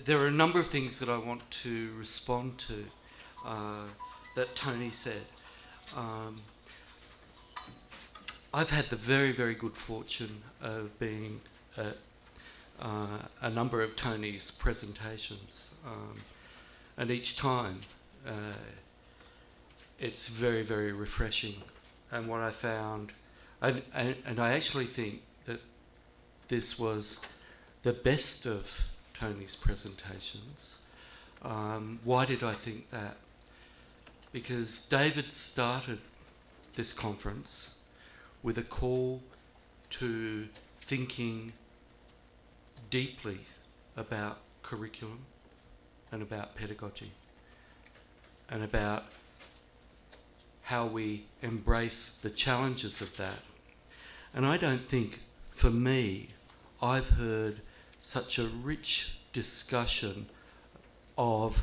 there are a number of things that I want to respond to that Tony said. I've had the very, very good fortune of being at a number of Tony's presentations, and each time it's very, very refreshing. And what I found, and I actually think that this was the best of Tony's presentations. Why did I think that? Because David started this conference with a call to thinking deeply about curriculum and about pedagogy and about how we embrace the challenges of that. And I don't think, for me, I've heard such a rich discussion of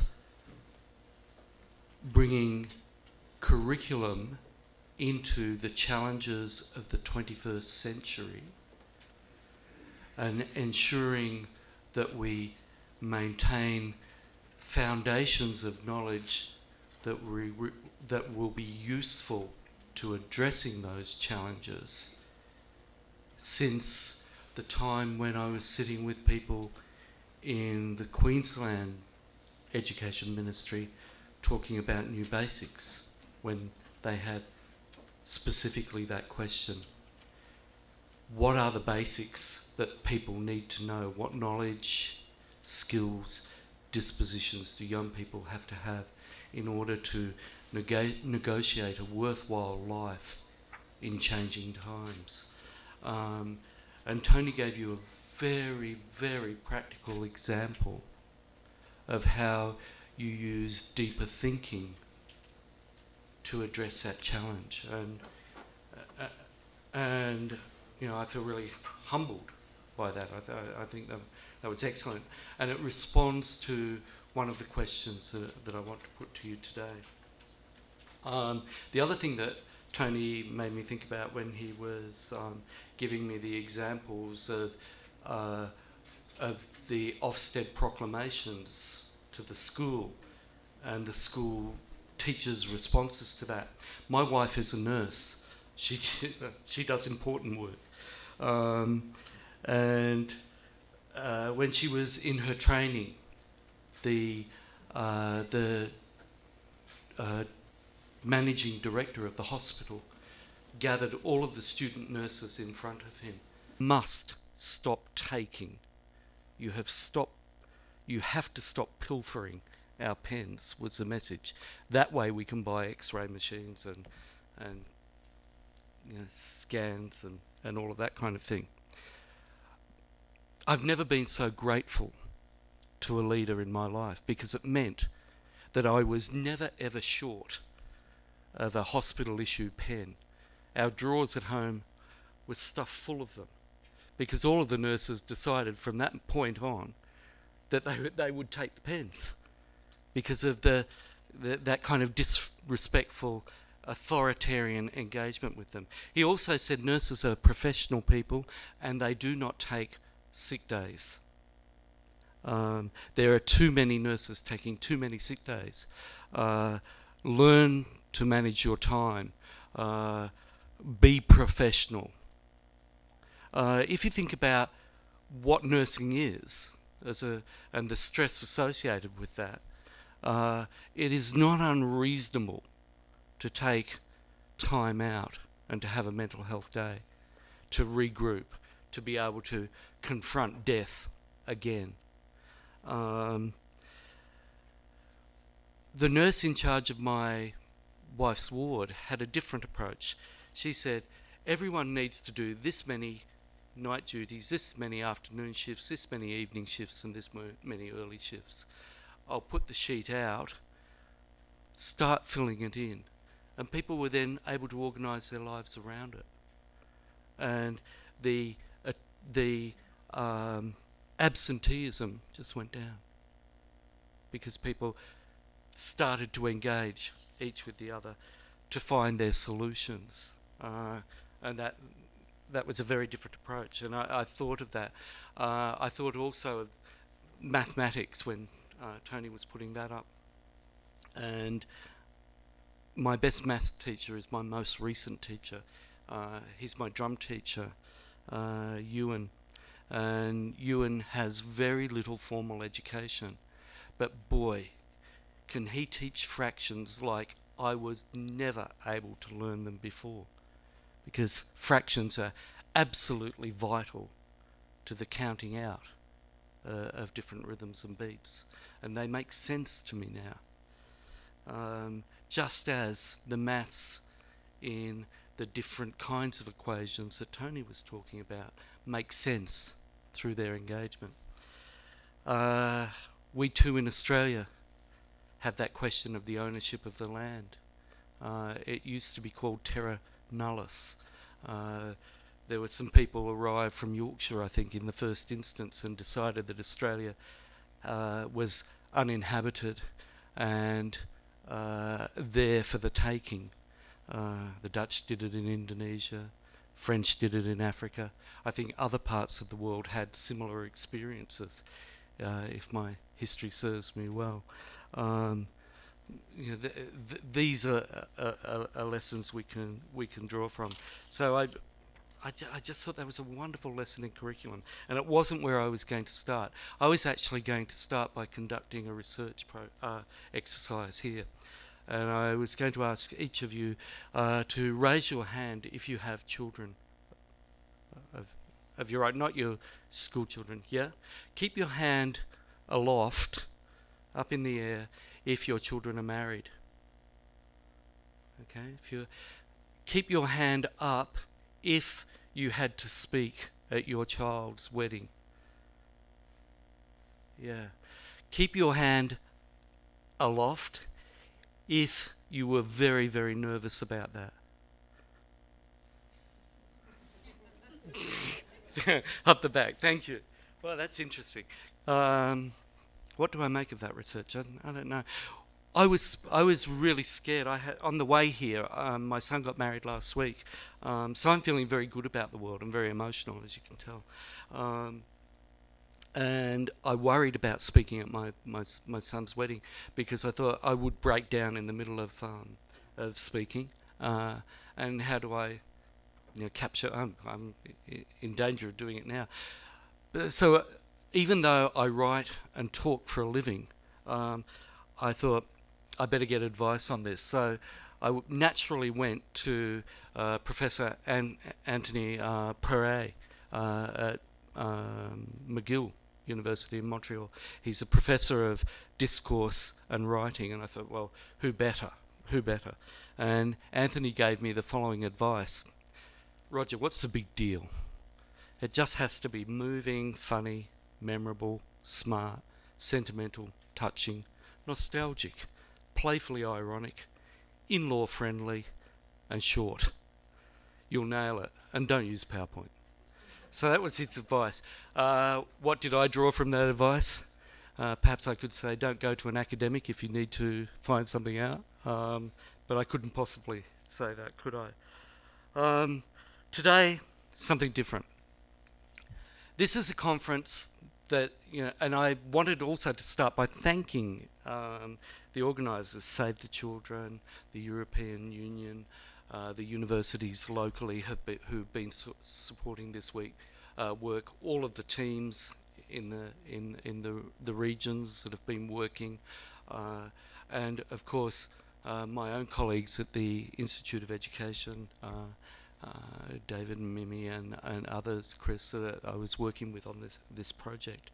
bringing curriculum into the challenges of the 21st century and ensuring that we maintain foundations of knowledge that will be useful to addressing those challenges since the time when I was sitting with people in the Queensland Education Ministry talking about new basics when they had specifically that question. What are the basics that people need to know? What knowledge, skills, dispositions do young people have to have in order to negotiate a worthwhile life in changing times? And Tony gave you a very, very practical example of how you use deeper thinking to address that challenge. And you know, I feel really humbled by that. I think that was excellent. And it responds to one of the questions that I want to put to you today. The other thing that Tony made me think about when he was giving me the examples of the Ofsted proclamations to the school and the school teachers' responses to that. My wife is a nurse. She does important work. And when she was in her training, the managing director of the hospital gathered all of the student nurses in front of him. Must stop taking. You have to stop pilfering our pens, was the message. That way we can buy X-ray machines and you know, scans and all of that kind of thing. I've never been so grateful to a leader in my life because it meant that I was never ever short of a hospital issue pen. Our drawers at home were stuffed full of them because all of the nurses decided from that point on that they would take the pens because of that kind of disrespectful authoritarian engagement with them. He also said nurses are professional people and they do not take sick days. There are too many nurses taking too many sick days. Learn to manage your time. Be professional. If you think about what nursing is and the stress associated with that, it is not unreasonable to take time out and to have a mental health day, to regroup, to be able to confront death again. The nurse in charge of my wife's ward had a different approach. She said, everyone needs to do this many night duties, this many afternoon shifts, this many evening shifts, and this many early shifts. I'll put the sheet out, start filling it in, and people were then able to organise their lives around it. And the absenteeism just went down because people started to engage each with the other to find their solutions, and that was a very different approach. And I thought of that. I thought also of mathematics when Tony was putting that up. And my best math teacher is my most recent teacher. He's my drum teacher, Ewan. And Ewan has very little formal education. But boy, can he teach fractions like I was never able to learn them before. Because fractions are absolutely vital to the counting out of different rhythms and beats. And they make sense to me now. Just as the maths in the different kinds of equations that Tony was talking about make sense through their engagement. We too in Australia have that question of the ownership of the land. It used to be called terra nullis. There were some people arrived from Yorkshire, I think, in the first instance and decided that Australia was uninhabited and there for the taking. The Dutch did it in Indonesia, French did it in Africa. I think other parts of the world had similar experiences, if my history serves me well. These are lessons we can draw from. So I just thought that was a wonderful lesson in curriculum, and it wasn't where I was going to start. I was actually going to start by conducting a research exercise here, and I was going to ask each of you to raise your hand if you have children of your own, not your school children. Yeah, keep your hand aloft, up in the air, if your children are married. Okay, if you keep your hand up if you had to speak at your child's wedding. Yeah. Keep your hand aloft if you were very, very nervous about that. Up the back, thank you. Well, that's interesting. What do I make of that research? I don't know. I was really scared. On the way here, my son got married last week, so I'm feeling very good about the world. I'm very emotional, as you can tell, and I worried about speaking at my son's wedding because I thought I would break down in the middle of speaking, and how do I, capture? I'm in danger of doing it now. So even though I write and talk for a living, I thought I better get advice on this. So I naturally went to Professor Anthony Perret at McGill University in Montreal. He's a professor of discourse and writing, and I thought, well, who better? Who better? And Anthony gave me the following advice. Roger, what's the big deal? It just has to be moving, funny, memorable, smart, sentimental, touching, nostalgic, playfully ironic, in-law friendly, and short. You'll nail it, and don't use PowerPoint. So that was his advice. What did I draw from that advice? Perhaps I could say don't go to an academic if you need to find something out, but I couldn't possibly say that, could I? Today, something different. This is a conference that, and I wanted also to start by thanking the organisers, Save the Children, the European Union, the universities locally who've been supporting this week work, all of the teams in the regions that have been working, and of course my own colleagues at the Institute of Education, David and Mimi and others, Chris, that I was working with on this project.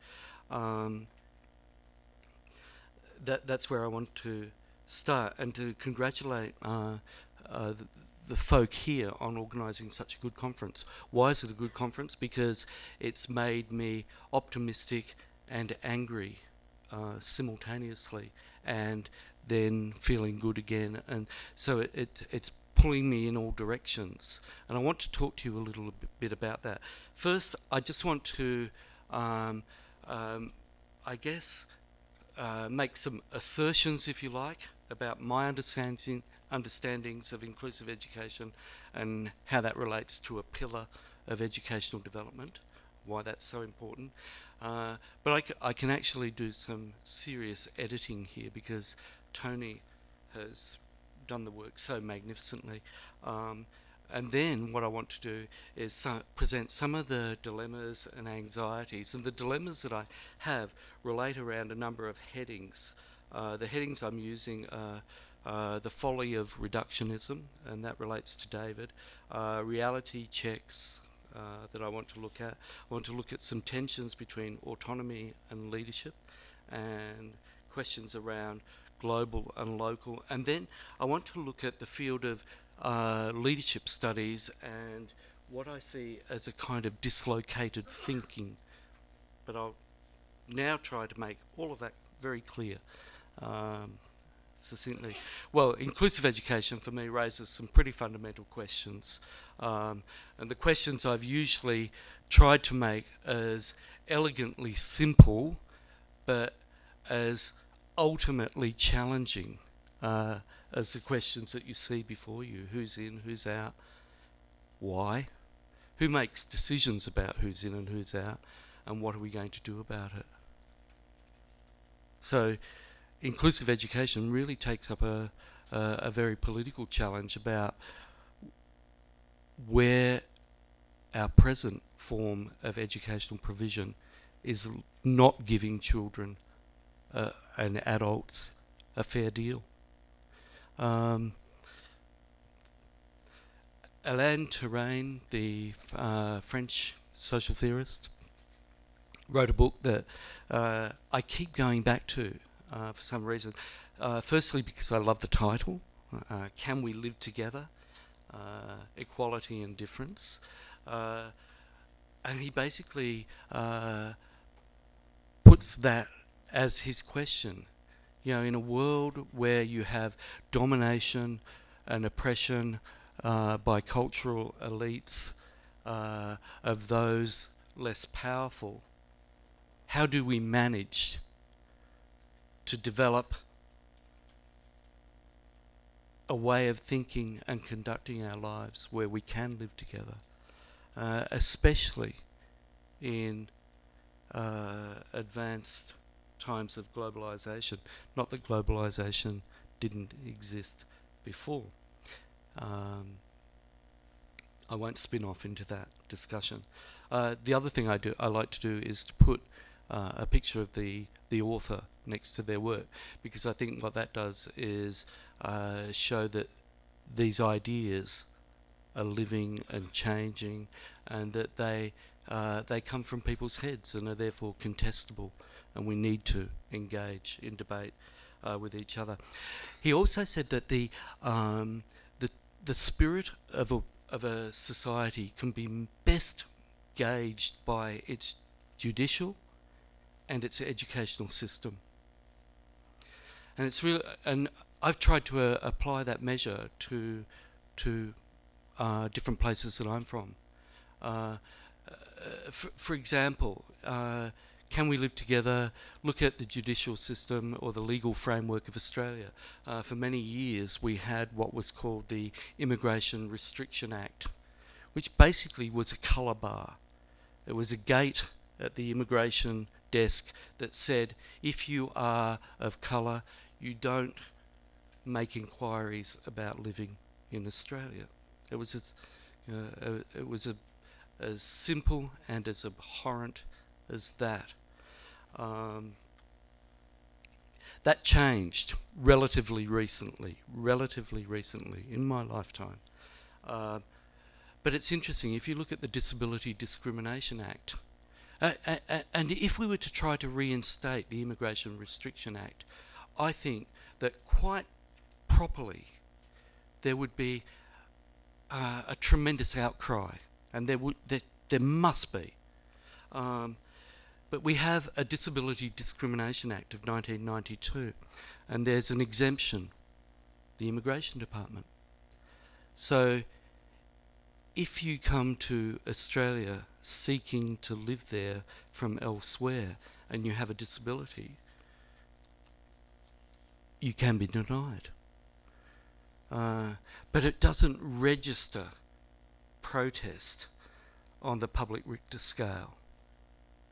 That's where I want to start, and to congratulate the folk here on organising such a good conference. Why is it a good conference? Because it's made me optimistic and angry simultaneousit, and then feeling good again, and so it's pulling me in all directions, and I want to talk to you a little bit about that. First, I just want to I guess make some assertions, if you like, about my understandings of inclusive education and how that relates to a pillar of educational development, why that's so important. But I can actually do some serious editing here because Tony has done the work so magnificently. And then what I want to do is present some of the dilemmas and anxieties. And the dilemmas that I have relate around a number of headings. The headings I'm using are the folly of reductionism, and that relates to David. Reality checks that I want to look at. I want to look at some tensions between autonomy and leadership, and questions around global and local. And then I want to look at the field of leadership studies and what I see as a kind of dislocated thinking. But I'll now try to make all of that very clear. Succinctly. Well, inclusive education for me raises some pretty fundamental questions. And the questions I've usually tried to make as elegantly simple, but as ultimately challenging as the questions that you see before you. Who's in, who's out, why? Who makes decisions about who's in and who's out, and what are we going to do about it? So, inclusive education really takes up a very political challenge about where our present form of educational provision is not giving children and adults a fair deal. Alain Touraine, the French social theorist, wrote a book that I keep going back to for some reason. Firstly, because I love the title, Can We Live Together? Equality and Difference. And he basically puts that as his question. You know, in a world where you have domination and oppression by cultural elites of those less powerful, how do we manage to develop a way of thinking and conducting our lives where we can live together, especially in advanced times of globalization? Not that globalization didn't exist before. I won't spin off into that discussion. The other thing I like to do is to put a picture of the author next to their work, because I think what that does is show that these ideas are living and changing, and that they come from people's heads and are therefore contestable, and we need to engage in debate with each other. He also said that the spirit of a society can be best gauged by its judicial and its educational system. And it's real, and I've tried to apply that measure to different places that I'm from. For example, Can We Live Together? Look at the judicial system or the legal framework of Australia. For many years we had what was called the Immigration Restriction Act, which basically was a colour bar. It was a gate at the immigration desk that said, if you are of colour, you don't make inquiries about living in Australia. It was as simple and as abhorrent as that. That changed relatively recently in my lifetime. But it's interesting, if you look at the Disability Discrimination Act, and if we were to try to reinstate the Immigration Restriction Act, I think that quite properly there would be a tremendous outcry, and there must be. But we have a Disability Discrimination Act of 1992, and there's an exemption, the Immigration Department. So if you come to Australia seeking to live there from elsewhere and you have a disability, you can be denied. But it doesn't register protest on the public Richter scale.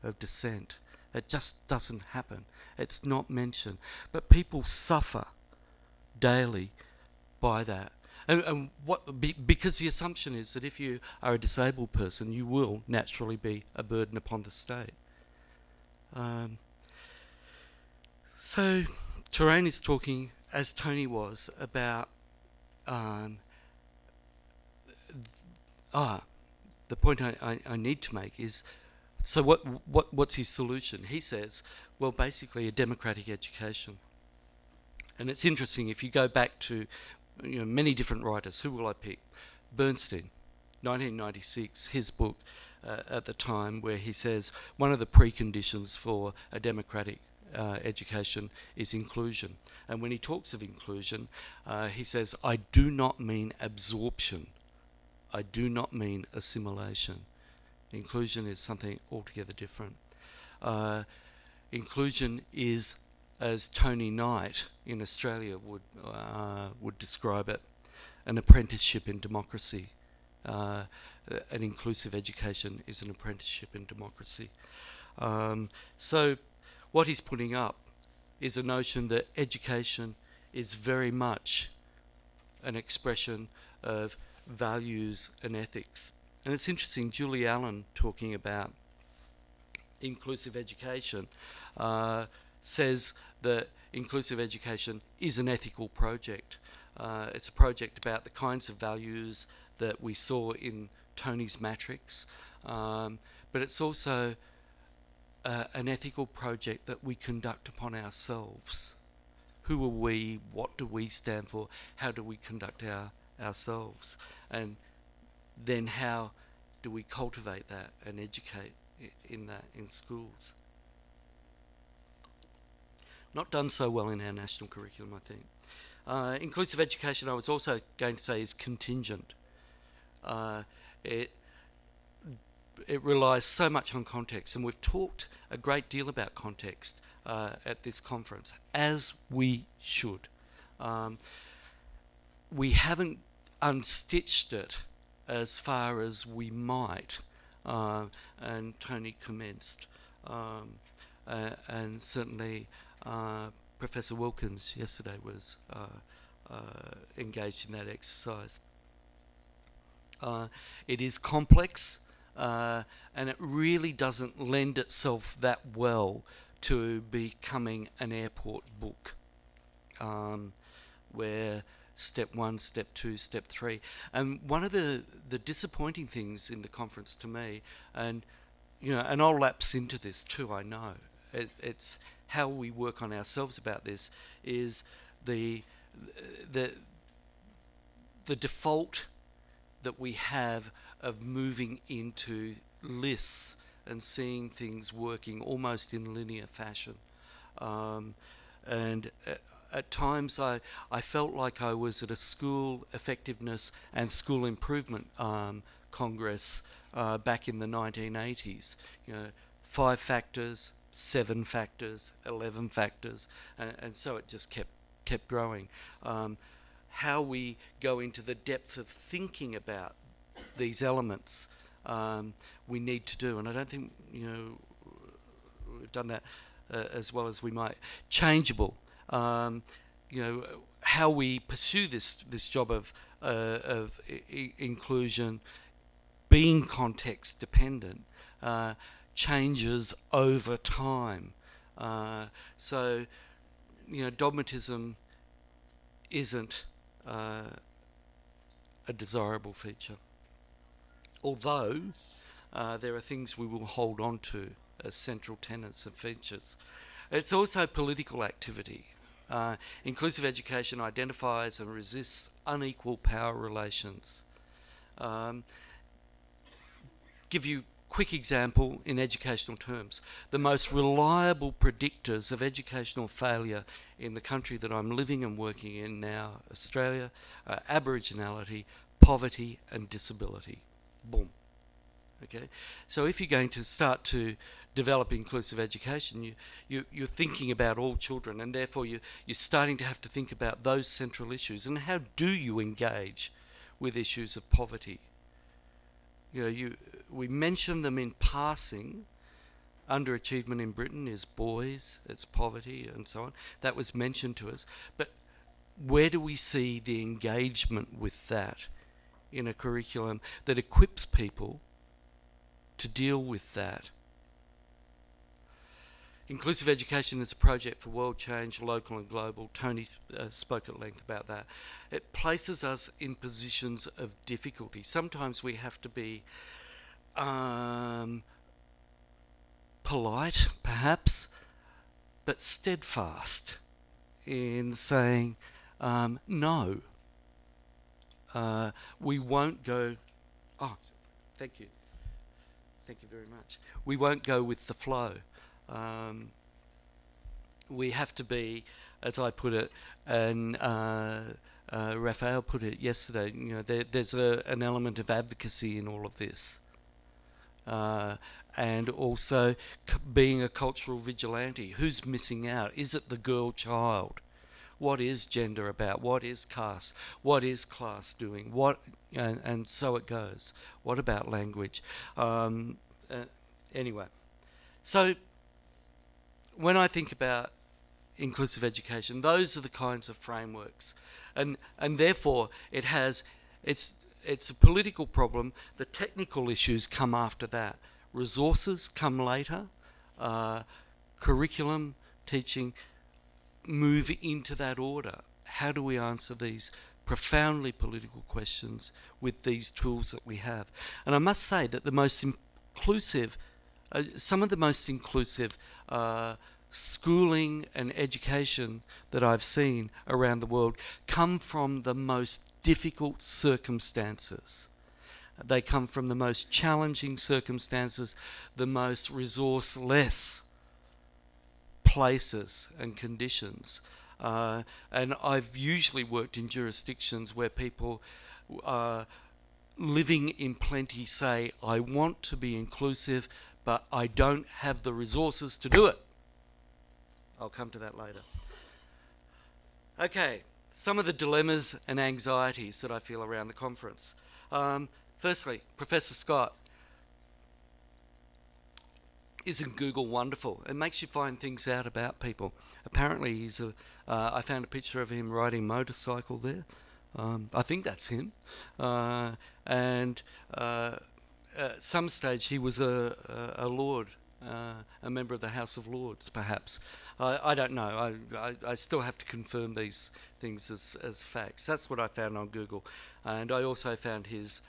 of dissent. It just doesn't happen. It's not mentioned. But people suffer daily by that. And because the assumption is that if you are a disabled person, you will naturally be a burden upon the state. So Terrain is talking, as Tony was, about the point I need to make is, so what's his solution? He says, well, basically a democratic education. And it's interesting, if you go back to many different writers, who will I pick? Bernstein, 1996, his book at the time, where he says one of the preconditions for a democratic education is inclusion. And when he talks of inclusion, he says, I do not mean absorption. I do not mean assimilation. Inclusion is something altogether different. Inclusion is, as Tony Knight in Australia would describe it, an apprenticeship in democracy. An inclusive education is an apprenticeship in democracy. So what he's putting up is a notion that education is very much an expression of values and ethics. And it's interesting, Julie Allen, talking about inclusive education, says that inclusive education is an ethical project. It's a project about the kinds of values that we saw in Tony's matrix, but it's also an ethical project that we conduct upon ourselves. Who are we? What do we stand for? How do we conduct ourselves? And then how do we cultivate that and educate in that in schools? Not done so well in our national curriculum, I think. Inclusive education, I was also going to say, is contingent. It relies so much on context, and we've talked a great deal about context at this conference, as we should. We haven't unstitched it as far as we might, and Tony commenced, and certainly Professor Wilkins yesterday was engaged in that exercise. It is complex, and it really doesn't lend itself that well to becoming an airport book, where step 1, step 2, step 3. And one of the disappointing things in the conference to me, and and I'll lapse into this too, I know, it's how we work on ourselves about this, is the default that we have of moving into lists and seeing things working almost in linear fashion. And at times I felt like I was at a school effectiveness and school improvement congress back in the 1980s. 5 factors, 7 factors, 11 factors, and so it just kept growing. How we go into the depth of thinking about these elements, we need to do, and I don't think we've done that as well as we might. Changeable, how we pursue this job of inclusion, being context dependent, changes over time. So dogmatism isn't a desirable feature, although there are things we will hold on to as central tenets and features. It's also political activity. Inclusive education identifies and resists unequal power relations. Give you a quick example in educational terms. The most reliable predictors of educational failure in the country that I'm living and working in now, Australia, are Aboriginality, poverty and disability. Boom. Okay, so if you're going to start to develop inclusive education, you're thinking about all children, and therefore you're starting to have to think about those central issues. And how do you engage with issues of poverty? We mention them in passing, underachievement in Britain is boys, it's poverty and so on. That was mentioned to us. But where do we see the engagement with that in a curriculum that equips people to deal with that? Inclusive education is a project for world change, local and global. Tony spoke at length about that. It places us in positions of difficulty. Sometimes we have to be polite, perhaps, but steadfast in saying, no, we won't go, oh, thank you very much. We won't go with the flow. We have to be, as I put it, and Raphael put it yesterday, you know, there's an element of advocacy in all of this. And also being a cultural vigilante. Who's missing out? Is it the girl child? What is gender about? What is caste? What is class doing? And so it goes. What about language? Anyway, so when I think about inclusive education, those are the kinds of frameworks, and therefore it's a political problem. The technical issues come after that. Resources come later. Curriculum, teaching, move into that order. How do we answer these profoundly political questions with these tools that we have? And I must say that the most inclusive, some of the most inclusive schooling and education that I've seen around the world come from the most difficult circumstances. They come from the most challenging circumstances, the most resourceless places and conditions. And I've usually worked in jurisdictions where people living in plenty say, I want to be inclusive, but I don't have the resources to do it. I'll come to that later. Okay, some of the dilemmas and anxieties that I feel around the conference. Firstly, Professor Scott. Isn't Google wonderful? It makes you find things out about people. Apparently he's I found a picture of him riding motorcycle there. I think that's him. And at some stage he was a lord, a member of the House of Lords, perhaps. I don't know. I still have to confirm these things as facts. That's what I found on Google. And I also found his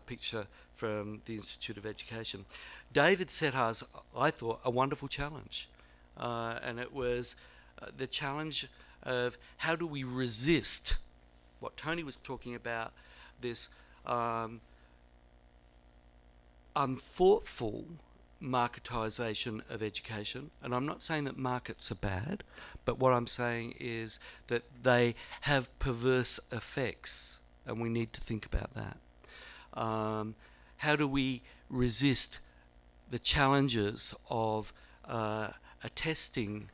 picture from the Institute of Education. David set us, I thought, a wonderful challenge. And it was the challenge of how do we resist what Tony was talking about, this unthoughtful marketisation of education. And I'm not saying that markets are bad, but what I'm saying is that they have perverse effects, and we need to think about that. How do we resist the challenges of a testing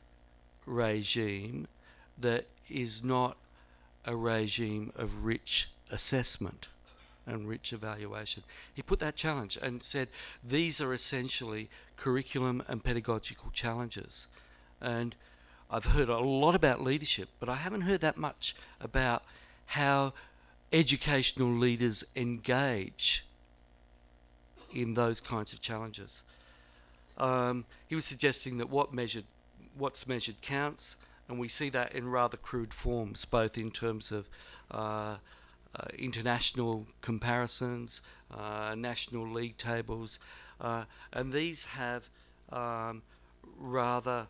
regime that is not a regime of rich assessment and rich evaluation? He put that challenge and said these are essentially curriculum and pedagogical challenges. And I've heard a lot about leadership, but I haven't heard that much about how educational leaders engage in those kinds of challenges. He was suggesting that what's measured counts, and we see that in rather crude forms, both in terms of international comparisons, national league tables, and these have rather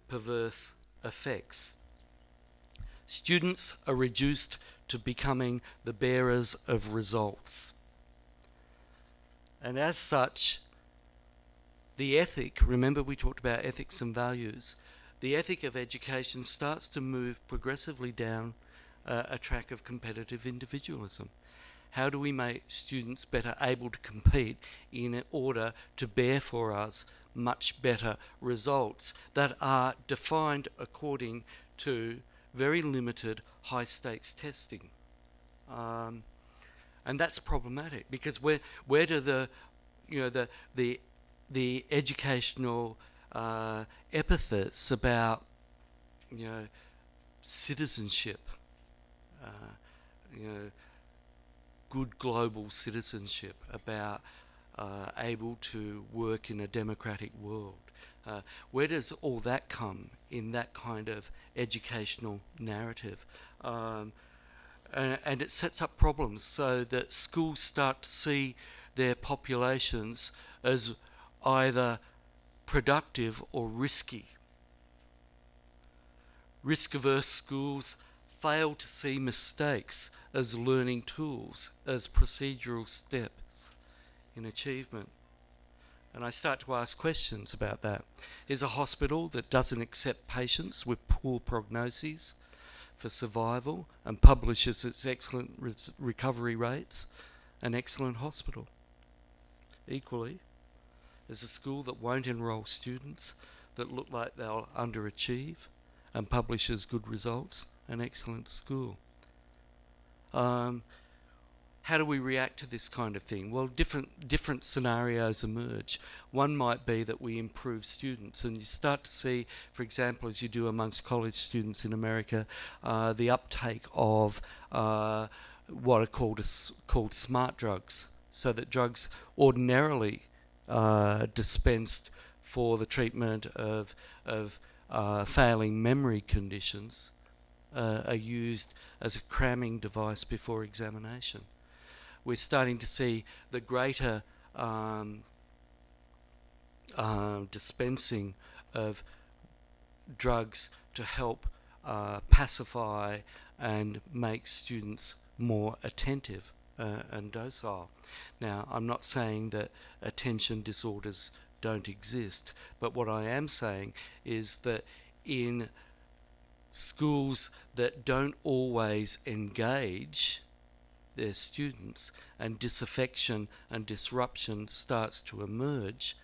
perverse effects. Students are reduced to becoming the bearers of results. And as such, the ethic, remember we talked about ethics and values, the ethic of education starts to move progressively down a track of competitive individualism. How do we make students better able to compete in order to bear for us much better results that are defined according to very limited high-stakes testing? And that's problematic, because where do the educational epithets about, citizenship, good global citizenship, about able to work in a democratic world. Where does all that come in that kind of educational narrative? And it sets up problems so that schools start to see their populations as either productive or risky. Risk-averse schools fail to see mistakes as learning tools, as procedural steps in achievement. And I start to ask questions about that. Is a hospital that doesn't accept patients with poor prognoses for survival and publishes its excellent recovery rates an excellent hospital? Equally, is a school that won't enrol students that look like they'll underachieve and publishes good results an excellent school? How do we react to this kind of thing? Well, different scenarios emerge. One might be that we improve students, and you start to see, for example, as you do amongst college students in America, the uptake of what are called smart drugs, so that drugs ordinarily dispensed for the treatment of failing memory conditions are used as a cramming device before examination. We're starting to see the greater dispensing of drugs to help pacify and make students more attentive and docile. Now, I'm not saying that attention disorders don't exist, but what I am saying is that in schools that don't always engage their students and disaffection and disruption starts to emerge,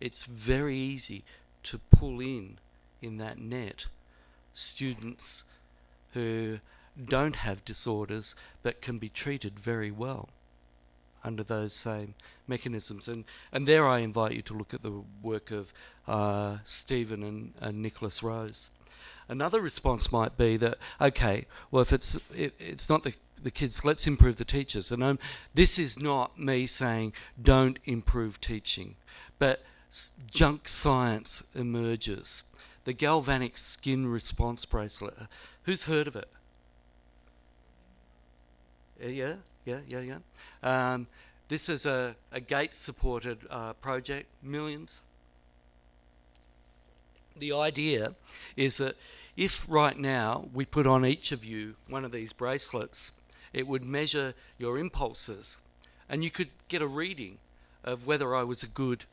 it's very easy to pull in that net students who don't have disorders but can be treated very well under those same mechanisms. And there I invite you to look at the work of Stephen and Nicholas Rose. Another response might be that, okay, well, if it's not the kids, let's improve the teachers. And this is not me saying don't improve teaching, but junk science emerges. The galvanic skin response bracelet. Who's heard of it? Yeah. This is a Gates-supported project, millions. The idea is that if right now we put on each of you one of these bracelets, it would measure your impulses, and you could get a reading of whether I was a good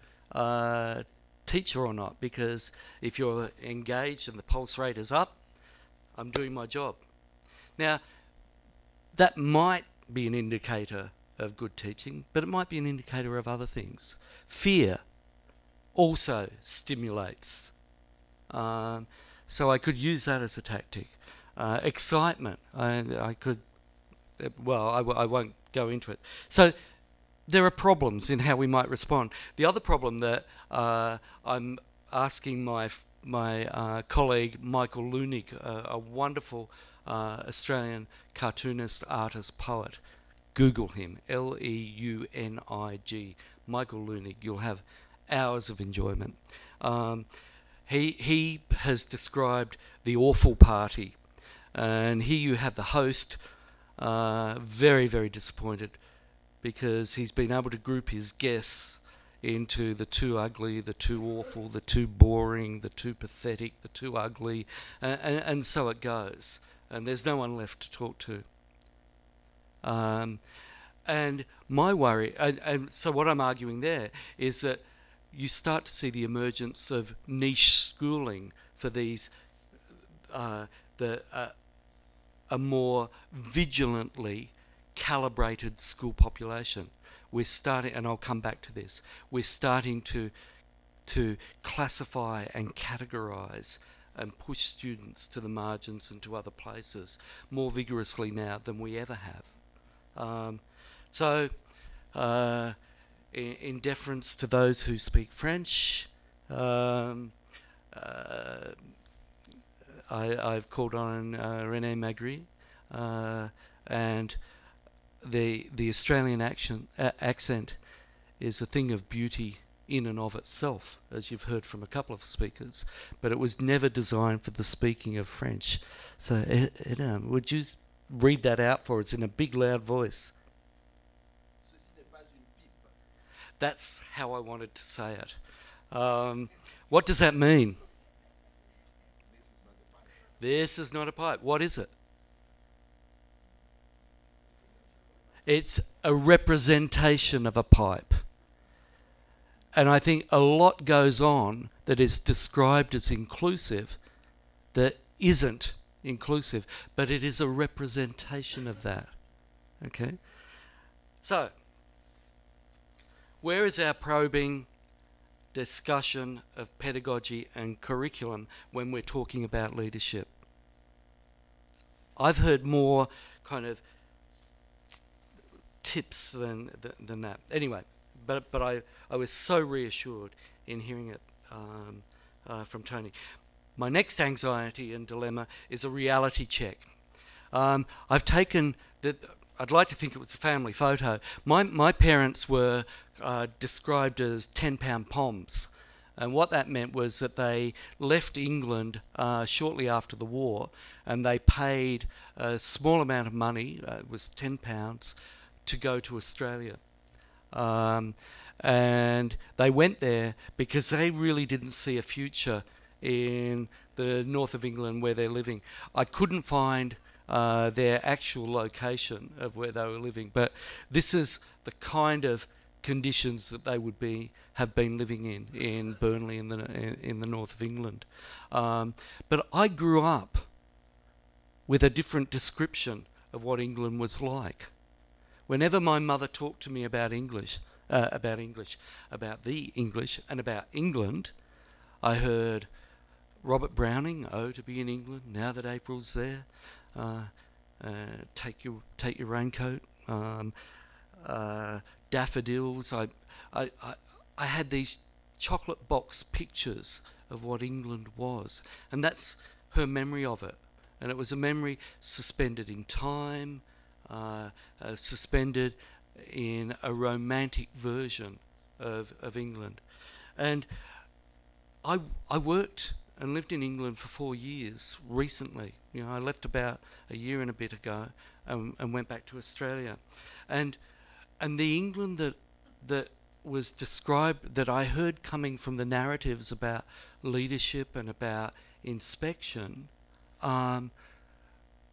teacher or not, because if you're engaged and the pulse rate is up, I'm doing my job. Now, that might be an indicator of good teaching, but it might be an indicator of other things. Fear also stimulates. So I could use that as a tactic. Excitement, I could, well, I won't go into it. So there are problems in how we might respond. The other problem that I'm asking my colleague Michael Leunig, a wonderful Australian cartoonist, artist, poet. Google him, Leunig, Michael Leunig. You'll have hours of enjoyment. He has described the awful party, and here you have the host, very, very disappointed because he's been able to group his guests into the too ugly, the too awful, the too boring, the too pathetic, the too ugly, and so it goes. And there's no one left to talk to. And my worry, and so what I'm arguing there is that you start to see the emergence of niche schooling for these, a more vigilantly calibrated school population. We're starting, and I'll come back to this, we're starting to classify and categorize and push students to the margins and to other places more vigorously now than we ever have. In deference to those who speak French, I've called on René Magritte, and the Australian accent is a thing of beauty in and of itself, as you've heard from a couple of speakers, but it was never designed for the speaking of French. So, would you read that out for us in a big, loud voice? That's how I wanted to say it. What does that mean? This is not a pipe. What is it? It's a representation of a pipe. And I think a lot goes on that is described as inclusive that isn't inclusive, but it is a representation of that. Okay? So, where is our probing discussion of pedagogy and curriculum when we're talking about leadership? I've heard more kind of tips than that. Anyway, but I was so reassured in hearing it from Tony. My next anxiety and dilemma is a reality check. I've taken that. I'd like to think it was a family photo. My parents were described as 10-pound poms. And what that meant was that they left England shortly after the war, and they paid a small amount of money, it was £10, to go to Australia. And they went there because they really didn't see a future in the north of England where they're living. I couldn't find their actual location of where they were living, but this is the kind of conditions that they would have been living in Burnley in the north of England. But I about up with a different description of what England was like. Whenever my mother talked to me about the English, and about England, I heard Robert Browning, "Oh, to be in England, now that April's there, take your raincoat." Daffodils. I had these chocolate box pictures of what England was, and that's her memory of it. And it was a memory suspended in time, suspended in a romantic version of England. And I worked and lived in England for 4 years recently. You know, I left about a year and a bit ago and went back to Australia. And the England that was described, that I heard coming from the narratives about leadership and about inspection,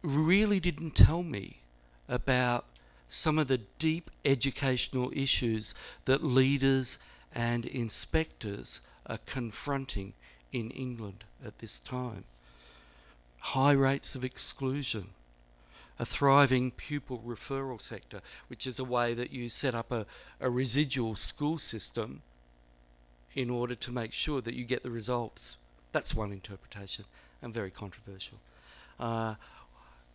really didn't tell me about some of the deep educational issues that leaders and inspectors are confronting in England at this time. High rates of exclusion, a thriving pupil referral sector, which is a way that you set up a residual school system in order to make sure that you get the results. That's one interpretation, and very controversial.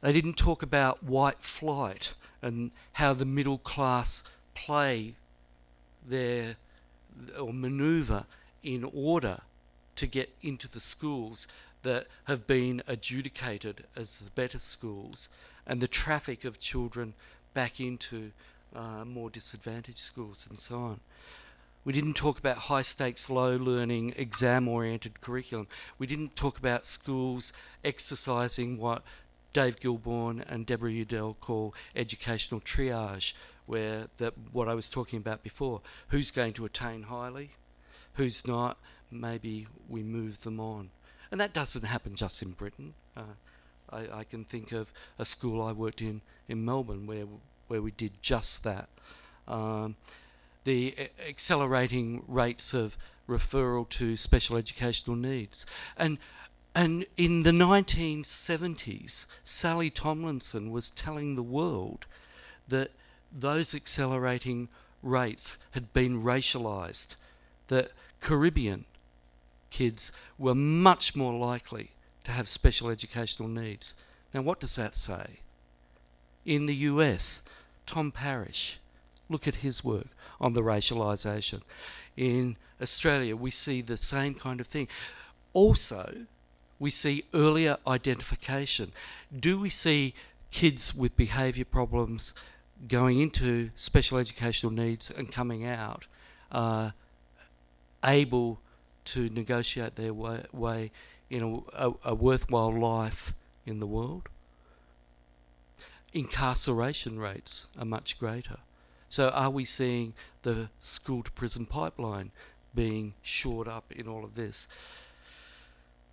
They didn't talk about white flight and how the middle class play or manoeuvre in order to get into the schools that have been adjudicated as the better schools, and the traffic of children back into more disadvantaged schools and so on. We didn't talk about high-stakes, low-learning, exam-oriented curriculum. We didn't talk about schools exercising what Dave Gilbourne and Deborah Udell call educational triage, where what I was talking about before, who's going to attain highly, who's not, maybe we move them on. And that doesn't happen just in Britain. I can think of a school I worked in Melbourne where we did just that. The accelerating rates of referral to special educational needs. And in the 1970s, Sally Tomlinson was telling the world that those accelerating rates had been racialised, that Caribbean kids were much more likely to have special educational needs. Now, what does that say? In the US, Tom Parrish, look at his work on the racialisation. In Australia, we see the same kind of thing. Also, we see earlier identification. Do we see kids with behaviour problems going into special educational needs and coming out able to negotiate their way in a worthwhile life in the world? Incarceration rates are much greater. So are we seeing the school to prison pipeline being shored up in all of this?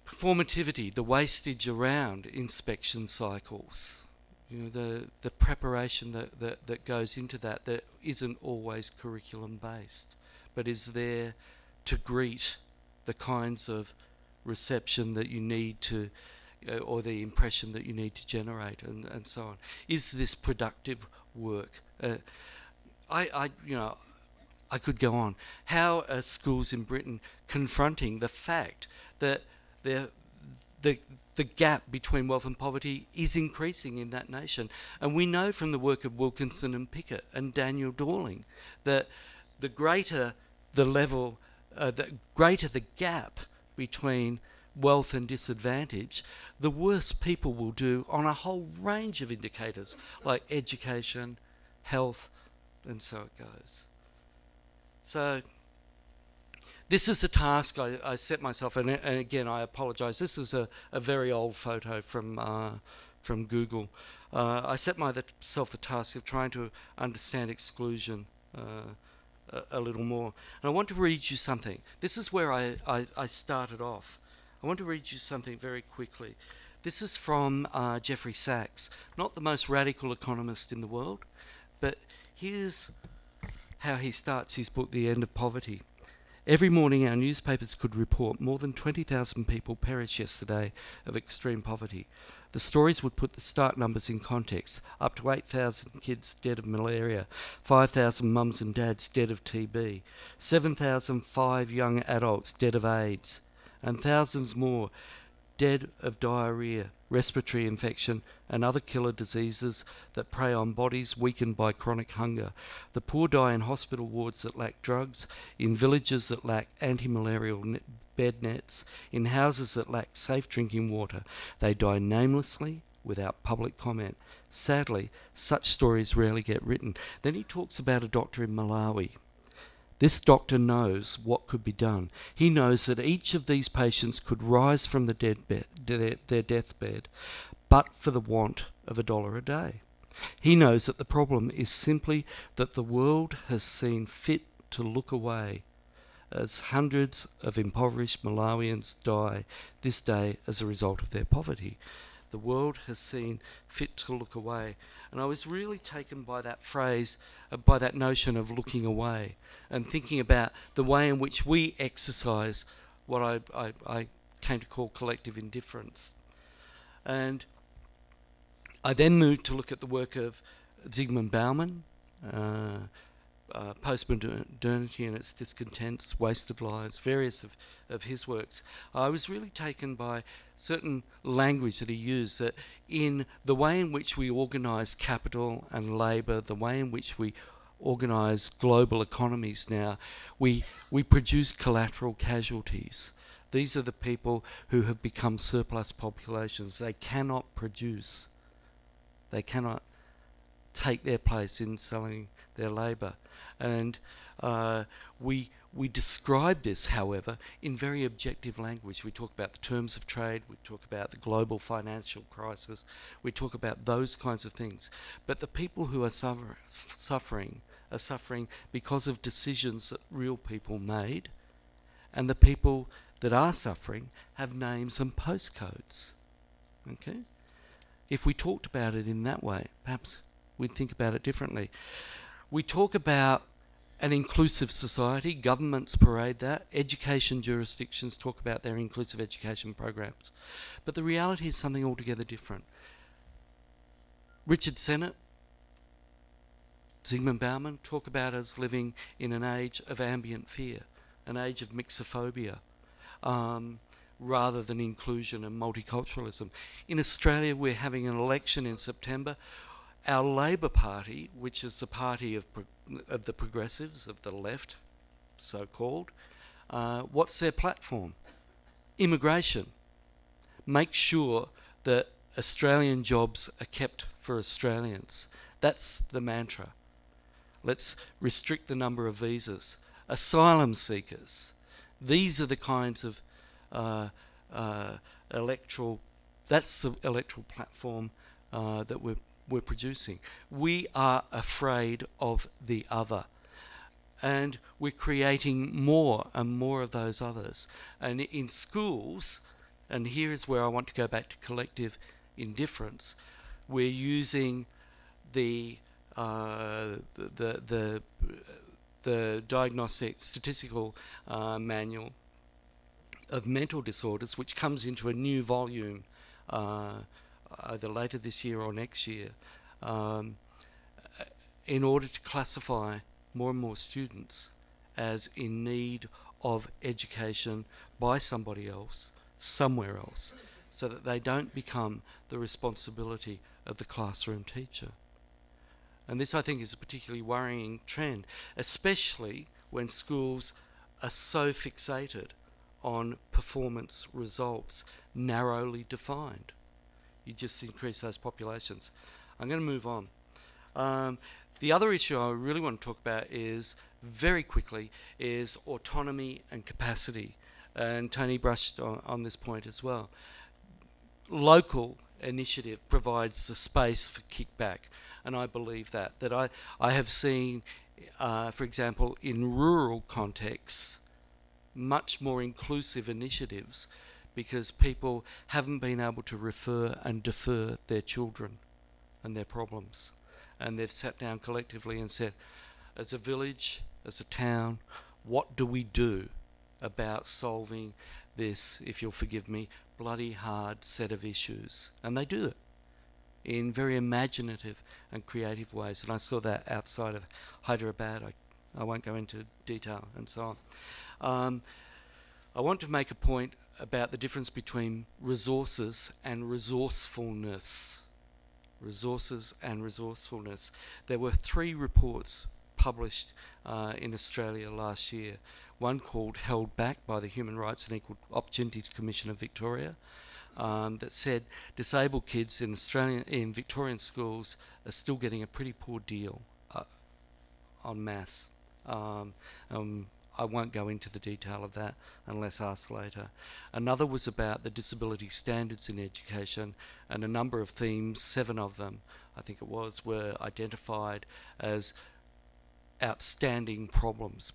Performativity, the wastage around inspection cycles, the preparation that goes into that isn't always curriculum based, but is there to greet the kinds of reception that you need to, or the impression that you need to generate, and so on. Is this productive work? I could go on. How are schools in Britain confronting the fact that the gap between wealth and poverty is increasing in that nation? And we know from the work of Wilkinson and Pickett and Daniel Dorling that the greater the level, the greater the gap between wealth and disadvantage, the worse people will do on a whole range of indicators like education, health, and so it goes. So this is a task I set myself, and again I apologise. This is a very old photo from Google. I set myself the task of trying to understand exclusion a little more, and I want to read you something. This is where I started off. I want to read you something very quickly. This is from Jeffrey Sachs, not the most radical economist in the world, but here's how he starts his book, The End of Poverty. Every morning our newspapers could report more than 20,000 people perished yesterday of extreme poverty. The stories would put the stark numbers in context. Up to 8,000 kids dead of malaria, 5,000 mums and dads dead of TB, 7,005 young adults dead of AIDS, and thousands more dead of diarrhoea, respiratory infection, and other killer diseases that prey on bodies weakened by chronic hunger. The poor die in hospital wards that lack drugs, in villages that lack anti-malarial bed nets, in houses that lack safe drinking water. They die namelessly, without public comment. Sadly, such stories rarely get written. Then he talks about a doctor in Malawi. This doctor knows what could be done. He knows that each of these patients could rise from their deathbed, but for the want of $1 a day. He knows that the problem is simply that the world has seen fit to look away as hundreds of impoverished Malawians die this day as a result of their poverty. The world has seen fit to look away. And I was really taken by that phrase, by that notion of looking away, and thinking about the way in which we exercise what I came to call collective indifference. And I then moved to look at the work of Zygmunt Bauman, Postmodernity and its Discontents, Wasted Lives, various of his works. I was really taken by certain language that he used, that in the way in which we organise capital and labour, the way in which we organise global economies now, we produce collateral casualties. These are the people who have become surplus populations. They cannot produce. They cannot take their place in selling their labour. And we describe this, however, in very objective language. We talk about the terms of trade, we talk about the global financial crisis, we talk about those kinds of things. But the people who are suffering are suffering because of decisions that real people made, and the people that are suffering have names and postcodes. Okay? If we talked about it in that way, perhaps we'd think about it differently. We talk about an inclusive society. Governments parade that. Education jurisdictions talk about their inclusive education programs. But the reality is something altogether different. Richard Sennett, Zygmunt Bauman talk about us living in an age of ambient fear, an age of mixophobia, rather than inclusion and multiculturalism. In Australia, we're having an election in September. Our Labor Party, which is the party of the progressives, of the left, so-called. What's their platform? Immigration. Make sure that Australian jobs are kept for Australians. That's the mantra. Let's restrict the number of visas. Asylum seekers. These are the kinds of electoral. That's the electoral platform that we're producing. We are afraid of the other, and we're creating more and more of those others. And in schools, and here is where I want to go back to collective indifference. We're using the diagnostic statistical manual of mental disorders, which comes into a new volume either later this year or next year, in order to classify more and more students as in need of education by somebody else, somewhere else, so that they don't become the responsibility of the classroom teacher. And this, I think, is a particularly worrying trend, especially when schools are so fixated on performance results, narrowly defined. You just increase those populations. I'm going to move on. The other issue I really want to talk about is, very quickly, is autonomy and capacity. And Tony brushed on this point as well. Local initiative provides the space for kickback, and I believe that I have seen, for example, in rural contexts, much more inclusive initiatives, because people haven't been able to refer and defer their children and their problems, and they've sat down collectively and said, as a village, as a town, what do we do about solving this, if you'll forgive me, bloody hard set of issues? And they do it in very imaginative and creative ways. And I saw that outside of Hyderabad. I won't go into detail and so on. I want to make a point about the difference between resources and resourcefulness. Resources and resourcefulness. There were 3 reports published in Australia last year. One called Held Back by the Human Rights and Equal Opportunities Commission of Victoria, that said disabled kids in Victorian schools are still getting a pretty poor deal en masse. I won't go into the detail of that unless asked later. Another was about the disability standards in education, and a number of themes, 7 of them, I think it was, were identified as outstanding problems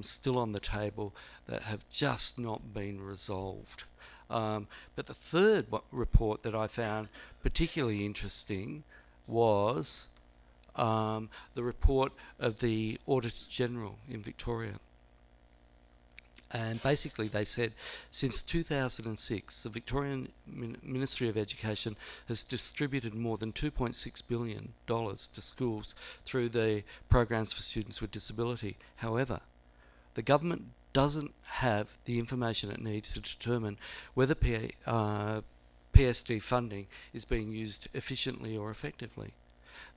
still on the table that have just not been resolved. But the third report that I found particularly interesting was the report of the Auditor General in Victoria. And basically they said, since 2006, the Victorian Ministry of Education has distributed more than $2.6 billion to schools through the programs for students with disability. However, the government doesn't have the information it needs to determine whether PSD funding is being used efficiently or effectively.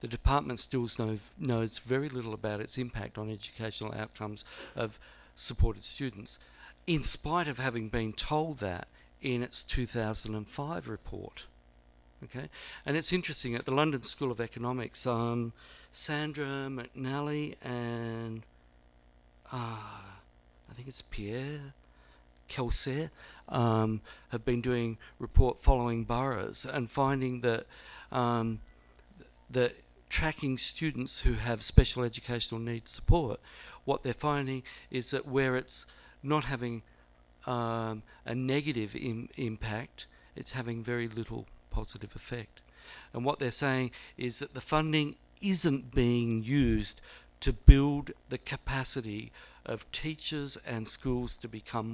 The department still knows very little about its impact on educational outcomes of supported students, in spite of having been told that in its 2005 report. Okay, and it's interesting, at the London School of Economics, Sandra McNally and I think it's Pierre Kelser have been doing report following boroughs and finding that tracking students who have special educational needs support, what they're finding is that where it's not having a negative impact, it's having very little positive effect. And what they're saying is that the funding isn't being used to build the capacity of teachers and schools to become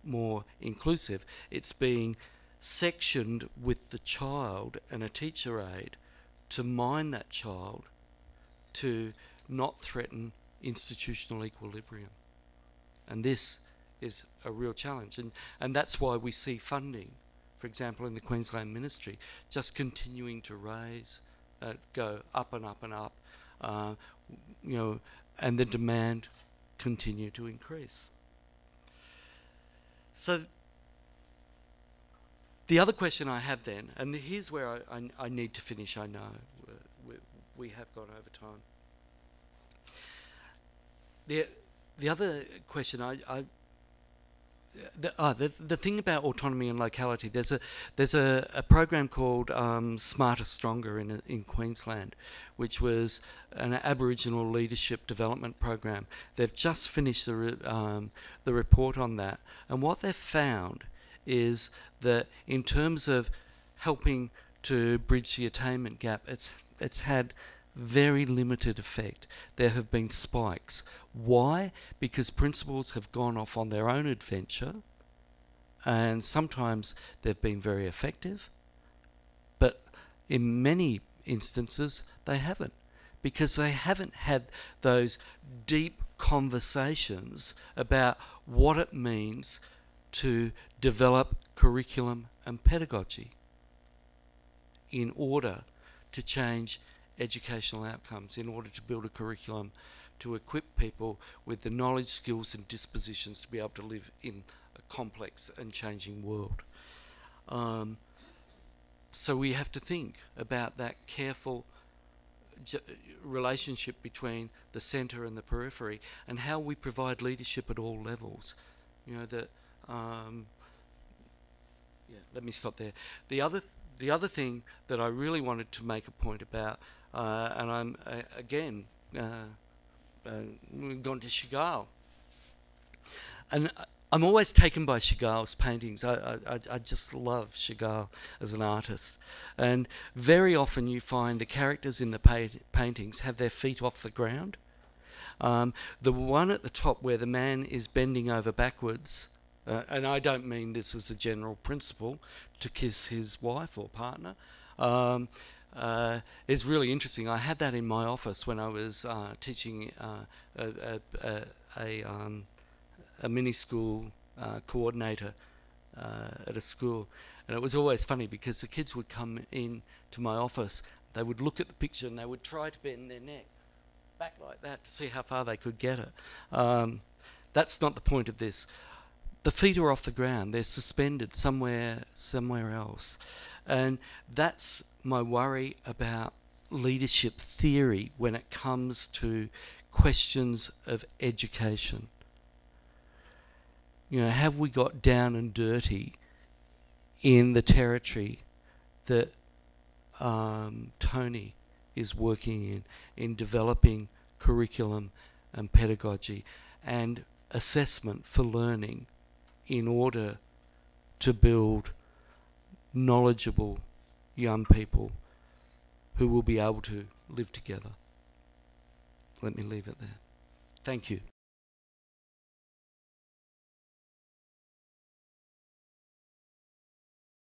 more inclusive. It's being sectioned with the child and a teacher aide to mind that child, to not threaten institutional equilibrium. And this is a real challenge, and that's why we see funding, for example in the Queensland Ministry, just continuing to raise, go up and up and up, and the demand continue to increase. So the other question I have then, and here's where I need to finish, I know we have gone over time. The other question the thing about autonomy and locality, there's a program called Smarter Stronger in Queensland, which was an Aboriginal leadership development program. They've just finished the report on that, and what they've found is that in terms of helping to bridge the attainment gap, it's had very limited effect. There have been spikes. Why? Because principals have gone off on their own adventure, and sometimes they've been very effective, but in many instances they haven't, because they haven't had those deep conversations about what it means to develop curriculum and pedagogy in order to change educational outcomes, in order to build a curriculum to equip people with the knowledge, skills and dispositions to be able to live in a complex and changing world. So we have to think about that careful relationship between the centre and the periphery, and how we provide leadership at all levels. You know, that let me stop there. The other thing that I really wanted to make a point about, and I'm again gone to Chagall, and I'm always taken by Chagall's paintings. I just love Chagall as an artist, and very often you find the characters in the paintings have their feet off the ground. The one at the top where the man is bending over backwards, and I don't mean this as a general principle, to kiss his wife or partner, is really interesting. I had that in my office when I was teaching a mini-school coordinator at a school. And it was always funny because the kids would come in to my office, they would look at the picture and they would try to bend their neck back like that to see how far they could get it. That's not the point of this. The feet are off the ground, they're suspended somewhere else. And that's my worry about leadership theory when it comes to questions of education. You know, have we got down and dirty in the territory that Tony is working in developing curriculum and pedagogy and assessment for learning in order to build knowledgeable young people who will be able to live together? Let me leave it there. Thank you.